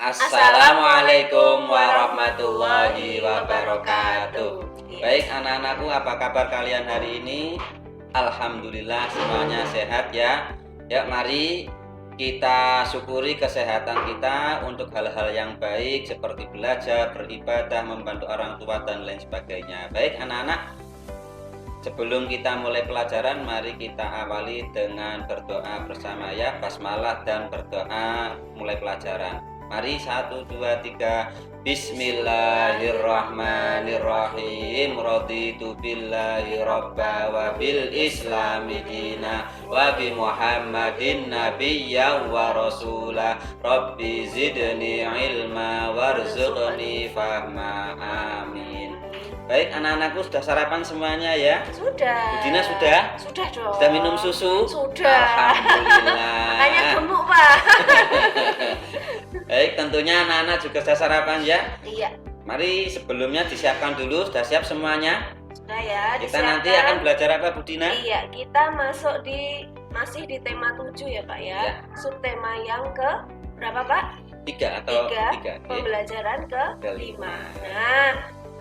Assalamualaikum warahmatullahi wabarakatuh. Baik anak-anakku, apa kabar kalian hari ini? Alhamdulillah semuanya sehat ya. Ya, mari kita syukuri kesehatan kita untuk hal-hal yang baik seperti belajar, beribadah, membantu orang tua dan lain sebagainya. Baik anak-anak, sebelum kita mulai pelajaran, mari kita awali dengan berdoa bersama ya, basmalah dan berdoa mulai pelajaran. Mari 1, 2, 3. Bismillahirrahmanirrahim. Raditu billahi robba wa bil islami dina wa bi Muhammadin nabiyya wa rasula. Rabbi zidni ilma warzuqni fahma. Amin. Baik anak-anakku, sudah sarapan semuanya ya? Sudah. Budina sudah? Sudah dong. Sudah minum susu? Sudah. Alhamdulillah. Hanya gemuk Pak. Baik, tentunya anak-anak juga sudah sarapan ya? Iya. Mari sebelumnya disiapkan dulu, sudah siap semuanya? Sudah ya. Kita disiapkan. nanti akan belajar apa Budina? Iya, kita masih di tema 7 ya Pak ya. Ya. Subtema yang ke berapa Pak? 3 atau 3? Pembelajaran Ke-5. Nah,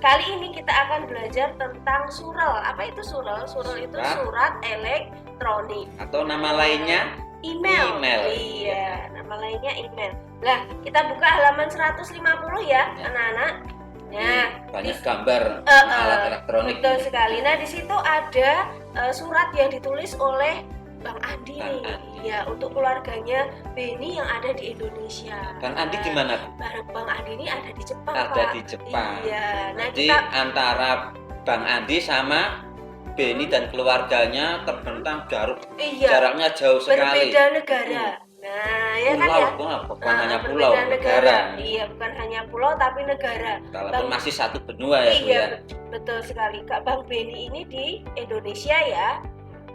kali ini kita akan belajar tentang surel. Apa itu surel? Surel itu surat elektronik. Atau nama lainnya? Email. Iya, nama lainnya email. Lah, kita buka halaman 150 ya, anak-anak. Nah, banyak gambar alat elektronik. Betul sekali. Nah, di situ ada surat yang ditulis oleh Bang Andi nih. Ya, untuk keluarganya Beni yang ada di Indonesia. Bang Andi di mana? Bang Andi ini ada di Jepang, Ada Pak. di Jepang. Iya. Nah, jadi antara Bang Andi sama Beni dan keluarganya terbentang jaraknya jauh sekali. Berbeda negara. Nah, ya kan ya. Bukan hanya pulau, negara. Iya, bukan hanya pulau tapi negara. Walaupun masih satu benua ya, Bu ya. Betul sekali. Kak Bang Beni ini di Indonesia ya.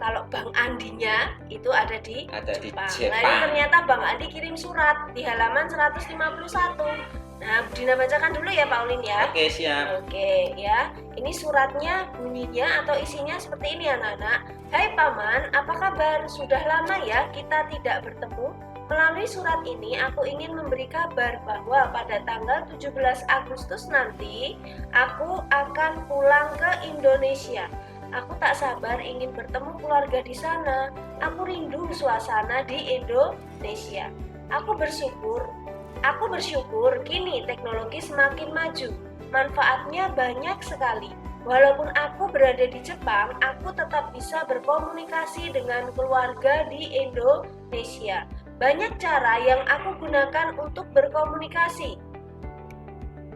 Kalau Bang Andinya itu ada di Jepang. Nah, ini ternyata Bang Andi kirim surat di halaman 151. Nah, Budina bacakan dulu ya Pak Ulin ya. Oke, siap. Oke ya. Ini suratnya bunyinya atau isinya seperti ini anak-anak. Hai Paman, apa kabar? Sudah lama ya kita tidak bertemu. Melalui surat ini aku ingin memberi kabar bahwa pada tanggal 17 Agustus nanti aku akan pulang ke Indonesia. Aku tak sabar ingin bertemu keluarga di sana. Aku rindu suasana di Indonesia. Aku bersyukur kini teknologi semakin maju. Manfaatnya banyak sekali. Walaupun aku berada di Jepang, aku tetap bisa berkomunikasi dengan keluarga di Indonesia. Banyak cara yang aku gunakan untuk berkomunikasi.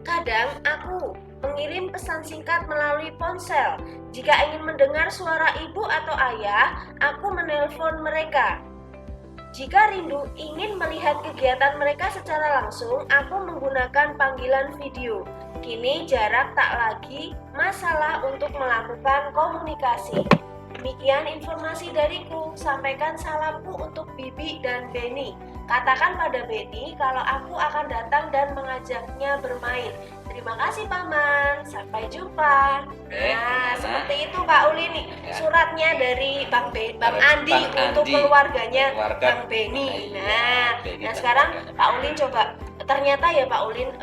Kadang aku mengirim pesan singkat melalui ponsel. Jika ingin mendengar suara ibu atau ayah, aku menelpon mereka. Jika rindu ingin melihat kegiatan mereka secara langsung, aku menggunakan panggilan video. Kini jarak tak lagi masalah untuk melakukan komunikasi. Demikian informasi dariku. Sampaikan salamku untuk Bibi dan Beni. Katakan pada Beni kalau aku akan datang dan mengajaknya bermain. Terima kasih Paman. Sampai jumpa. Nah, seperti itu Pak Uli nih. Suratnya dari Bang Andi untuk keluarganya Bang Beni. Nah, sekarang Pak Ulin coba. Ternyata ya Pak Ulin,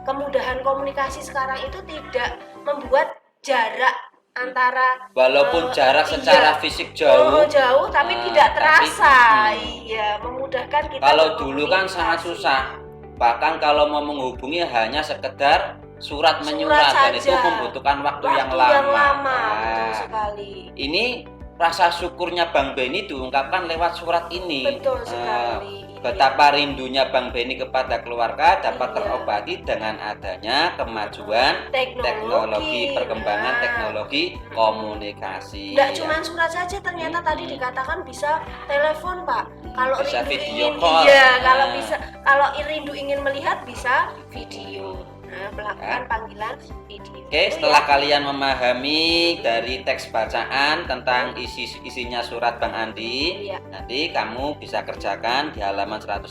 kemudahan komunikasi sekarang itu tidak membuat jarak antara walaupun jarak secara fisik jauh tapi tidak terasa. Iya, memudahkan kita. Kalau dulu kan sangat susah. Bahkan kalau mau menghubungi hanya sekedar surat menyurat dan itu membutuhkan waktu yang lama. Betul sekali. Ini rasa syukurnya Bang Beni diungkapkan lewat surat ini. Betul sekali. Betapa rindunya Bang Beni kepada keluarga dapat terobati dengan adanya kemajuan teknologi, perkembangan teknologi komunikasi. Tidak cuma surat saja, ternyata tadi dikatakan bisa telepon Pak. Kalau bisa rindu video ingin, call. Iya, kalau rindu ingin melihat bisa video. Nah, melakukan panggilan video. Oke, setelah kalian memahami dari teks bacaan tentang isinya surat Bang Andi, nanti kamu bisa kerjakan di halaman 152.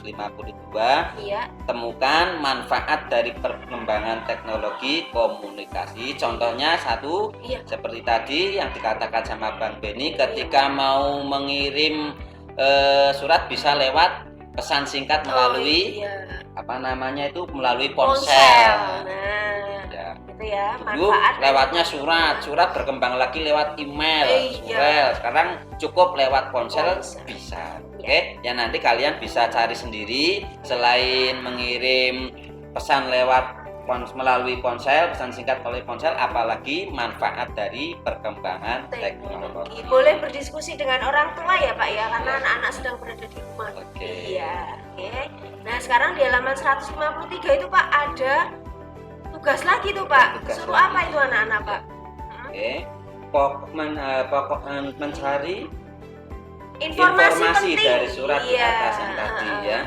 Temukan manfaat dari perkembangan teknologi komunikasi. Contohnya satu, seperti tadi yang dikatakan sama Bang Beni, ketika mau mengirim surat bisa lewat pesan singkat melalui iya. apa namanya itu melalui ponsel. Nah, Ya. gitu ya. Dulu Manfaat lewatnya dari surat berkembang lagi lewat email, Iya. surel. Sekarang cukup lewat ponsel Ponsel. bisa. Iya. Oke, ya nanti kalian bisa cari sendiri selain mengirim pesan lewat melalui ponsel, pesan singkat melalui ponsel, apalagi manfaat dari perkembangan teknologi. Boleh berdiskusi dengan orang tua ya Pak ya, karena Ya. anak-anak sedang berada di rumah. Oke. Iya, oke. Nah sekarang di halaman 153 itu Pak ada tugas lagi tuh Pak. Tugas Suruh lagi. apa itu anak-anak Pak? Oke. Pokok mencari Informasi penting dari surat di Iya. atas yang tadi ya.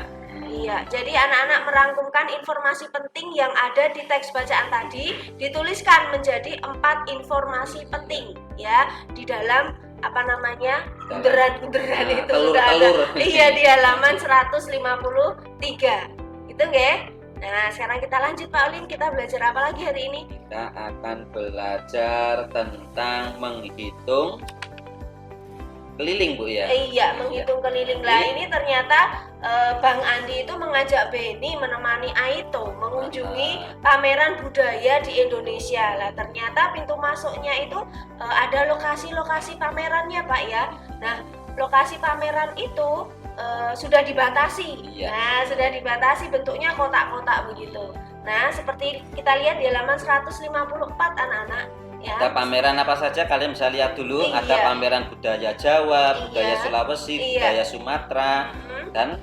Iya, jadi anak-anak merangkumkan informasi penting yang ada di teks bacaan tadi, dituliskan menjadi 4 informasi penting ya di dalam apa namanya bunderan-bunderan Nah, itu telur-telur. sudah ada. Iya di halaman 153 itu nggih. Nah sekarang kita lanjut Pak Ulin, kita belajar apa lagi hari ini? Kita akan belajar tentang menghitung keliling Bu ya. Iya, menghitung keliling. Lah ini ternyata Bang Andi itu mengajak Beni menemani Aito mengunjungi pameran budaya di Indonesia. Lah ternyata pintu masuknya itu ada lokasi-lokasi pamerannya Pak ya. Nah lokasi pameran itu sudah dibatasi. Iya. Nah sudah dibatasi, bentuknya kotak-kotak begitu. Nah seperti kita lihat di halaman 154 anak-anak. Ya. Ada pameran apa saja kalian bisa lihat dulu. Iya. Ada pameran budaya Jawa, budaya Iya. Sulawesi, Iya. budaya Sumatera, dan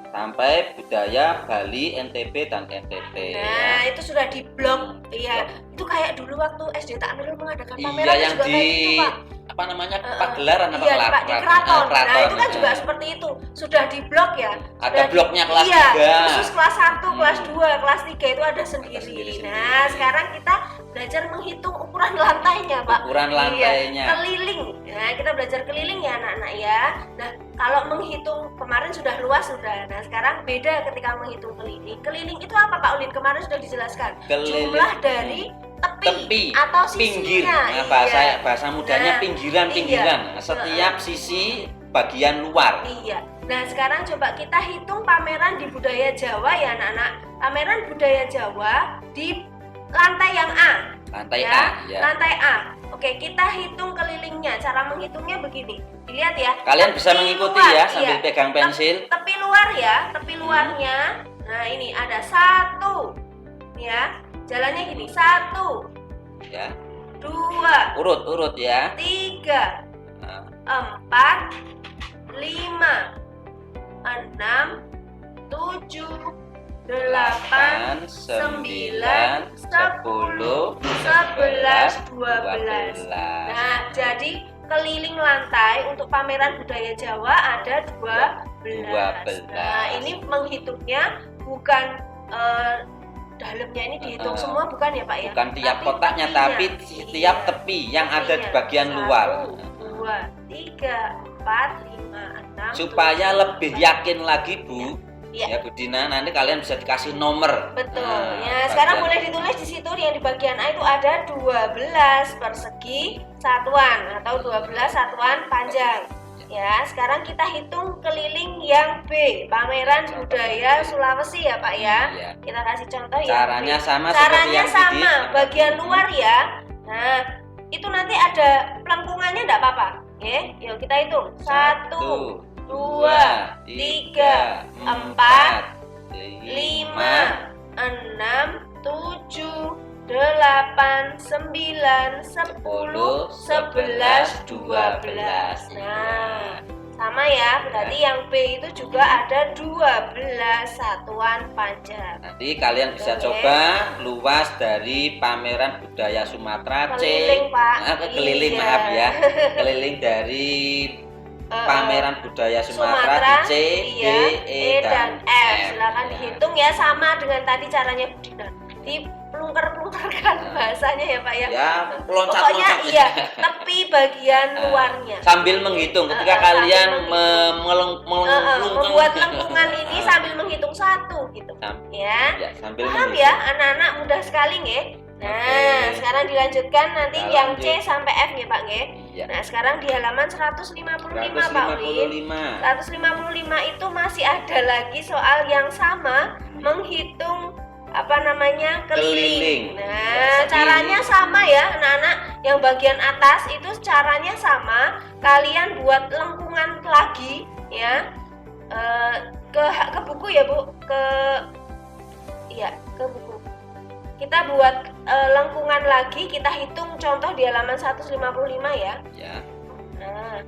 sampai budaya Bali, NTB dan NTT. Nah itu sudah di blog. Iya. Itu kayak dulu waktu SD Tak Nurul mengadakan pameran Iya, yang juga di kayak gitu Pak. apa namanya Pagelaran apa Iya, Pak, di keraton. Nah, itu kan juga Nah. seperti itu. Sudah di blok ya. Ada Sudah bloknya kelas iya, 3. khusus kelas 1, kelas 2, kelas 3 itu ada sendiri. sendiri-sendiri. Nah, sekarang kita belajar menghitung ukuran lantainya, Pak. Ukuran lantainya. Iya, keliling. Nah, kita belajar keliling ya, anak-anak ya. Nah, kalau menghitung kemarin sudah luas sudah. Nah, sekarang beda ketika menghitung keliling. Keliling itu apa, Pak Ulin? Kemarin sudah dijelaskan. Keliling. Jumlah dari tepi atau pinggir. sisinya. Nah, bahasa mudahnya Nah, pinggiran-pinggiran. iya. Setiap sisi bagian luar. Iya. Nah, sekarang coba kita hitung pameran di budaya Jawa ya, anak-anak. Pameran budaya Jawa di lantai yang A. Lantai Ya, A, ya. Lantai A. Oke, kita hitung kelilingnya. Cara menghitungnya begini. Dilihat ya. Kalian bisa Tepi mengikuti luar, ya sambil iya. pegang pensil. Tepi luar ya, tepi luarnya. Nah, ini ada 1. Ya. Jalannya gini. 1, Ya. 2, Urut ya. 3, Nah, 4, 5, 6, 7, 8, 9, 10, 11, 12. Nah, jadi keliling lantai untuk pameran budaya Jawa ada 12. Nah, ini menghitungnya bukan dalamnya ini dihitung semua bukan ya Pak ya? bukan tiap Tapi kotaknya, tepinya. tapi tiap Iya. tepi yang ada di Tepinya. bagian luar. 1, 2, 3, 4, 5, 6. Supaya 7, lebih yakin lagi Bu, Iya. ya Bu Dina, nanti kalian bisa dikasih nomor. Betul. Nah, Ya, sekarang bagian- boleh ditulis di situ yang di bagian A itu ada 12 persegi satuan atau 12 satuan panjang. Ya, sekarang kita hitung keliling yang B, pameran budaya Sulawesi ya Pak ya. Iya. Kita kasih contoh ya. Caranya sama seperti Caranya yang sama, tadi. bagian luar ya. Nah, itu nanti ada pelengkungannya enggak apa-apa. Oke, yuk kita hitung. 1, 2, 3, 4, 5, 6, 7, 8, 9, 10, 11, 12. Nah, sama ya, berarti yang B itu juga ada 12 satuan panjang. Nanti kalian bisa Oke. coba luas dari pameran budaya Sumatera Keliling, Pak. Keliling Iya. maaf ya. Keliling dari pameran budaya Sumatera di C, D, iya, E, dan F. Silakan Ya. dihitung ya sama dengan tadi caranya Bu Dina. Dipelungker-pelungkerkan bahasanya ya Pak ya. Ya, Pokoknya peloncat-loncat. iya, tepi bagian Nah, luarnya. Sambil menghitung ketika Sambil kalian menghitung. Membuat lengkungan ini sambil menghitung 1 gitu. Ya. Ya, sambil Paham menghitung. ya, anak-anak mudah sekali nggih. Nah, Oke. sekarang dilanjutkan nanti Kita yang lanjut. C sampai F nggih Pak nggih. Ya. Nah, sekarang di halaman 155 Pak Ulin. 155 itu masih ada lagi soal yang sama, menghitung keliling. Nah, caranya sama ya anak-anak. Yang bagian atas itu caranya sama. Kalian buat lengkungan lagi ya. Ke buku ya Bu, ke buku. Kita buat lengkungan lagi, kita hitung contoh di halaman 155 ya. Ya. Nah,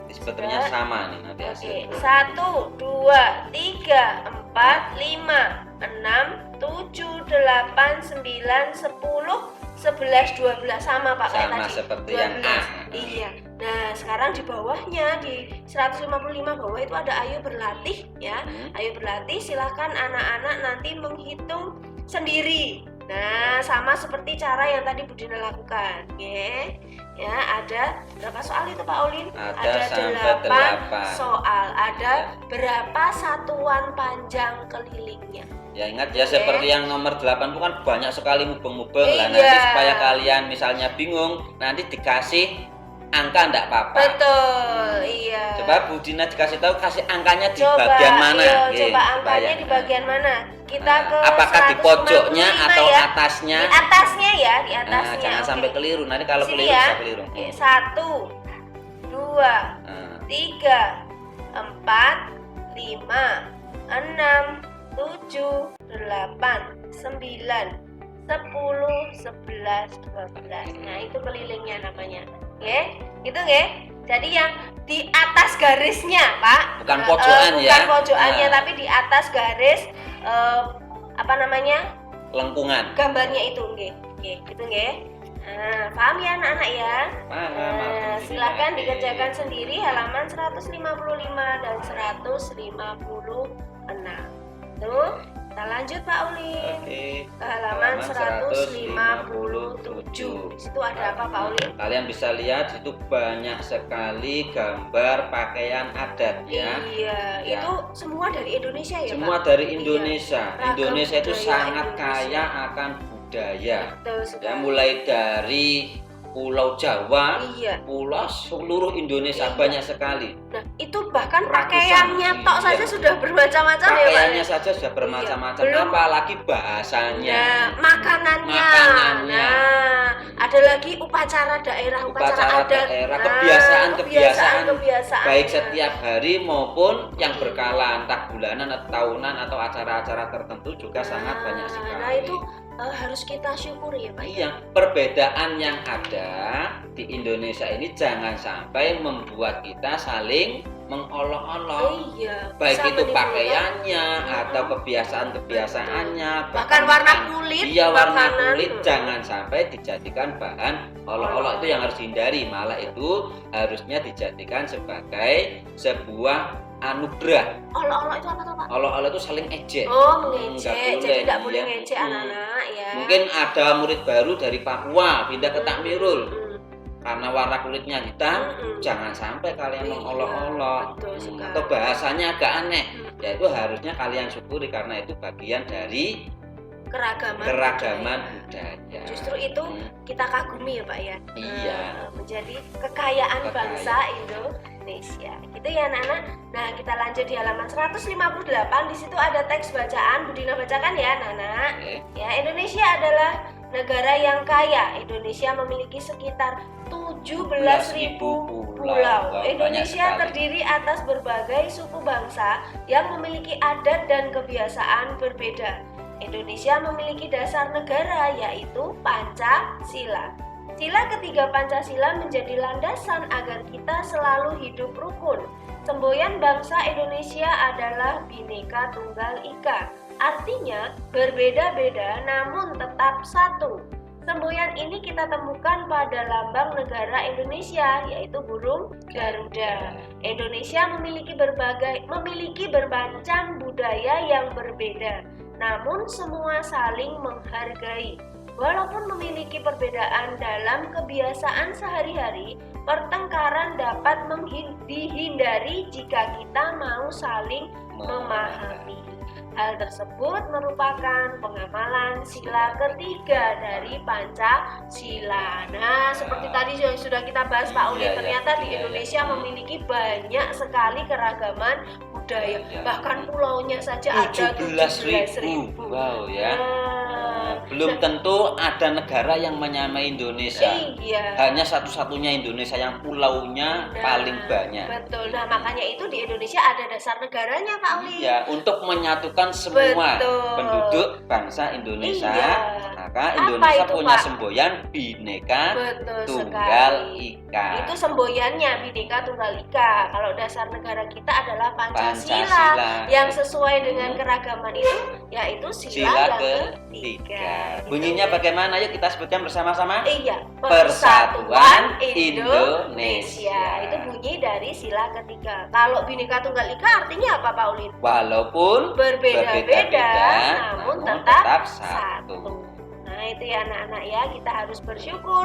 sebetulnya sama nih nanti hasilnya. 1, 2, 3, 4, 5, 6, 7, 8, 9, 10, 11, 12 sama Pak kayak Sama tadi. seperti 12. yang A. Iya. Nah, sekarang di bawahnya di 155 bawah itu ada ayo berlatih ya. Ayo berlatih, silahkan anak-anak nanti menghitung sendiri. Nah, sama seperti cara yang tadi Budina lakukan. Oke. Ya, ada berapa soal itu Pak Ulin? Ada sampai 8 soal. Ada berapa satuan panjang kelilingnya? Ya ingat ya, seperti yang nomor 8 itu kan banyak sekali mubeng-mubeng lah. Iya. Nanti supaya kalian misalnya bingung, nanti dikasih angka enggak apa-apa. Betul, iya. Coba Bu Dina dikasih tahu kasih angkanya di bagian mana. Coba angkanya di bagian mana? Kita ke apakah di pojoknya 155 atau ya? atasnya? Di atasnya ya, di atasnya. Jangan sampai keliru. Nanti kalau Sini keliru ya. bisa keliru. 1, 2, 3, 4, 5, 6, 7, 8, 9, 10, 11, 12. Nah, itu kelilingnya namanya. Oke, itu nggih. Jadi yang di atas garisnya, Pak. Bukan pojokan ya. Bukan pojokannya, tapi di atas garis Lengkungan. gambarnya itu nggih. Nggih, itu nggih. Nah, paham ya anak-anak ya? Paham. Silakan dikerjakan sendiri halaman 155 dan 156. Tuh, kita lanjut Pak Ulin. Oke. Ke halaman 157. Di situ ada apa Pak Ulin? Kalian bisa lihat itu banyak sekali gambar pakaian adat ya. Iya, Ya. itu semua dari Indonesia ya Semua Pak? dari Indonesia. Iya. Ragam Indonesia itu budaya sangat Indonesia. kaya akan budaya. Betul sekali. Ya, mulai dari Pulau Jawa, Iya. pulau seluruh Indonesia Iya. banyak sekali. Nah, itu bahkan Ratusan, pakaiannya tok iya. saja sudah bermacam-macam ya Pak. Pakaiannya saja sudah bermacam-macam, Iya. Belum- apalagi bahasanya. Nah, makanannya. Makanannya. Nah, ada lagi upacara daerah, upacara adat. daerah, Nah, kebiasaan-kebiasaan, kebiasaan. baik setiap hari maupun yang berkala, entah bulanan atau tahunan atau acara-acara tertentu juga sangat banyak sekali. Nah, itu harus kita syukuri ya Pak. Iya, perbedaan yang ada di Indonesia ini jangan sampai membuat kita saling mengolok-olok. Iya. Baik bisa itu menimbulkan- pakaiannya atau kebiasaan-kebiasaannya, bahkan warna kulit, iya, warna makanan. kulit jangan sampai dijadikan bahan olok-olok. Itu yang harus dihindari, malah itu harusnya dijadikan sebagai sebuah anugerah. Olok-olok itu apa tuh Pak? Olok-olok itu saling ejek. Oh, mengejek. Nggak Jadi boleh, tidak boleh iya. ngejek anak-anak ya. Mungkin ada murid baru dari Papua pindah ke Takmirul Hmm. karena warna kulitnya hitam, Mm-mm. jangan sampai kalian Iya, mengolok-olok. betul sekali. Atau bahasanya agak aneh. Mm-mm. Ya itu harusnya kalian syukuri karena itu bagian dari keragaman budaya. Justru itu kita kagumi ya Pak ya. Iya. Menjadi kekayaan bangsa Indonesia. Gitu ya anak-anak. Nah, kita lanjut di halaman 158. Di situ ada teks bacaan. Budina bacakan ya anak-anak. Oke. Ya, Indonesia adalah negara yang kaya. Indonesia memiliki sekitar 17.000 pulau. Wah, Indonesia banyak sekali. terdiri atas berbagai suku bangsa yang memiliki adat dan kebiasaan berbeda. Indonesia memiliki dasar negara yaitu Pancasila. Sila ketiga Pancasila menjadi landasan agar kita selalu hidup rukun. Semboyan bangsa Indonesia adalah Bhinneka Tunggal Ika. Artinya berbeda-beda namun tetap satu. Semboyan ini kita temukan pada lambang negara Indonesia yaitu burung Garuda. Indonesia memiliki bermacam budaya yang berbeda, namun semua saling menghargai. Walaupun memiliki perbedaan dalam kebiasaan sehari-hari, pertengkaran dapat dihindari jika kita mau saling memahami. Hal tersebut merupakan pengamalan sila ketiga dari Pancasila. Nah, seperti tadi yang sudah kita bahas Pak Uli, ternyata di Indonesia memiliki banyak sekali keragaman budaya. Bahkan pulaunya saja ada 17.000. Wow ya. Belum tentu ada negara yang menyamai Indonesia. Iya. Hanya satu-satunya Indonesia yang pulaunya paling banyak. Betul. Nah, makanya itu di Indonesia ada dasar negaranya, Pak Uli. Ya, untuk menyatukan semua penduduk bangsa Indonesia. Iya. Maka Indonesia itu, punya Pak? semboyan Bhinneka Betul Tunggal sekali. Ika. Itu semboyannya Bhinneka Tunggal Ika. Kalau dasar negara kita adalah Pancasila. Yang sesuai dengan keragaman itu yaitu sila yang ketiga. Bunyinya bagaimana? Yuk kita sebutkan bersama-sama. Iya, Persatuan Indonesia. Itu bunyi dari sila ketiga. Kalau Bhinneka Tunggal Ika artinya apa, Pak Ulin? Walaupun berbeda-beda namun tetap satu. Nah, itu ya anak-anak ya, kita harus bersyukur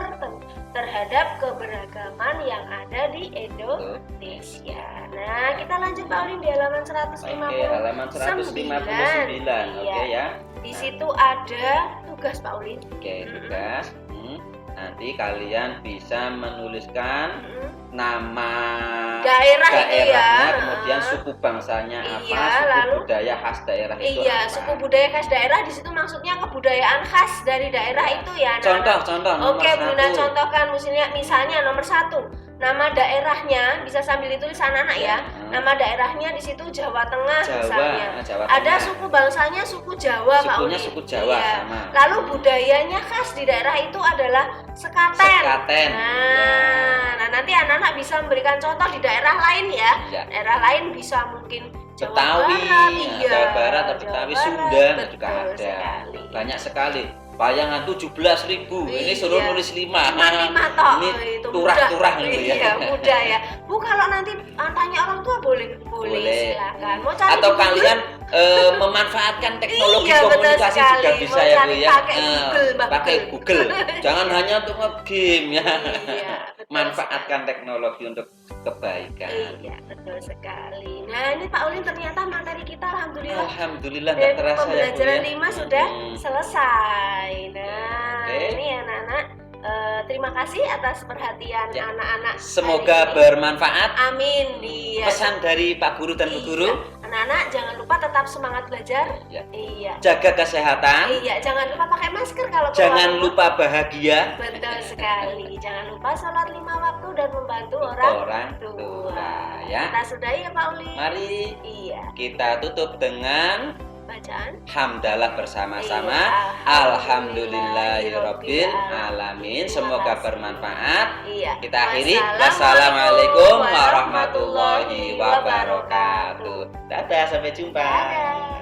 terhadap keberagaman yang ada di Indonesia. Nah, kita lanjut Pak Ulin di halaman 159. Oke, halaman 159. Oke ya. Di situ ada tugas Pak Ulin. Oke, tugas. Nanti kalian bisa menuliskan nama daerahnya itu ya, kemudian suku bangsanya apa, iya, suku lalu budaya khas daerah itu iya, apa. suku budaya khas daerah di situ maksudnya kebudayaan khas dari daerah itu ya. Contoh nomor Oke, Bu Lina 1. contohkan misalnya nomor 1. Nama daerahnya bisa sambil ditulis anak-anak ya. Nama daerahnya di situ Jawa Tengah misalnya. Jawa Ada Tengah. suku bangsanya suku Jawa, Pak Sukunya Uli. suku Jawa, iya. sama. Lalu budayanya khas di daerah itu adalah sekaten. Nah, nanti anak-anak bisa memberikan contoh di daerah lain ya. Iya. Daerah lain bisa mungkin Jawa Betawi, Barat, iya. Jawa Barat atau Jawa Betawi, Barat, Sunda betul juga ada. sekali. Banyak sekali. Bayangan 17.000. Ini suruh Iya. nulis 5. Cuma 5 toh. Ini Itu turah-turah mudah. gitu ya. Iya, mudah ya. Bu, kalau nanti tanya orang tua boleh silakan. Mau cari atau di Google? kalian memanfaatkan teknologi Iya, betul komunikasi sekali. juga bisa Mau ya Bu cari ya. pakai Google, Mbak Pakai Google. Google. Jangan hanya untuk nge-game ya. Iya, betul Manfaatkan teknologi untuk kebaikan. Iya, betul sekali. Nah, ini Pak Ulin ternyata materi kita Alhamdulillah nggak dan terasa ya Bu pembelajaran ya. 5 sudah selesai. Nah, Oke. ini anak-anak terima kasih atas perhatian Ya. anak-anak. Semoga hari ini. bermanfaat. Amin. Iya. Pesan dari Pak Guru dan Bu Guru. Iya. Anak-anak jangan lupa tetap semangat belajar. Ya. Iya. Jaga kesehatan. Iya, jangan lupa pakai masker kalau keluar Jangan rumah. lupa bahagia. Betul sekali. Jangan lupa sholat 5 waktu dan membantu orang tua. Ya. Kita sudahi ya Pak Uli. Mari Iya. kita tutup dengan Bacaan. hamdalah bersama-sama. Iya. Alhamdulillahirabbil alamin. Semoga bermanfaat. Iya. Kita akhiri. Wassalamualaikum warahmatullahi wabarakatuh. Dadah, sampai jumpa. Dadah.